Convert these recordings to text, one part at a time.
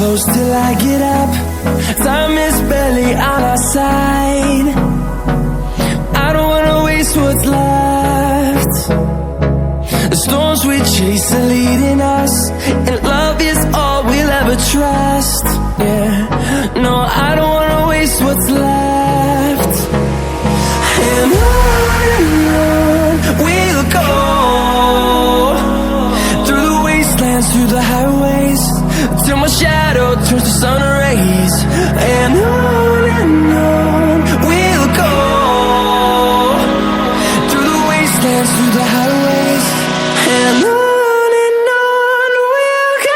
close till I get up. Time is barely on our side. I don't wanna waste what's left. The storms we chase are leading us, and love is all we'll ever trust. Yeah, no, I don't wanna waste what's left. And on we'll go, through the wastelands, through the highways, till my shadow turns to sun rays. And on we'll go, through the wastelands, through the highways, and on we'll go.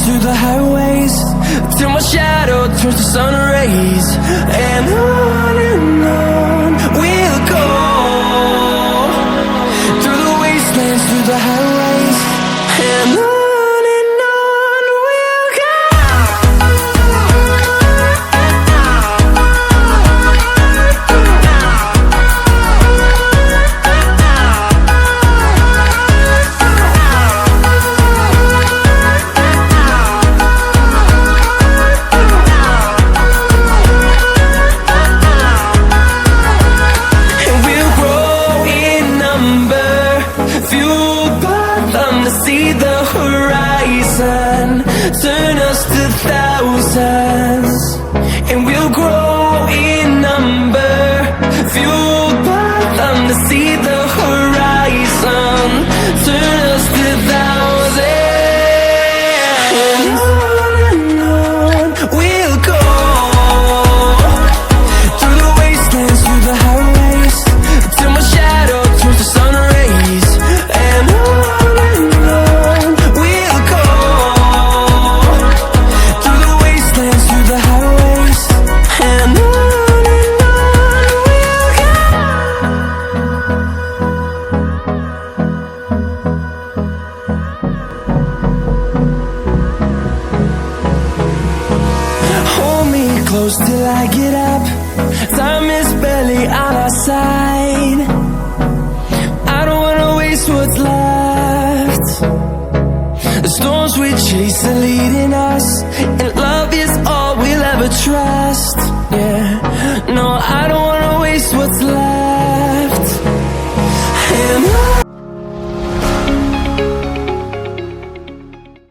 Through the highways, till my shadow turns to sun rays. And on we'll go, through the wastelands, through the highways, and on we'll go. See the horizon, turn us to thousands, and we'll grow in number, fueled by them. To see the horizon, turn us to thousands, and on we'll go, through the wastelands, through the highways, till my shadow turns to sun rays. And close till I get up. Time is barely on our side. I don't wanna waste what's left. The storms we chase are leading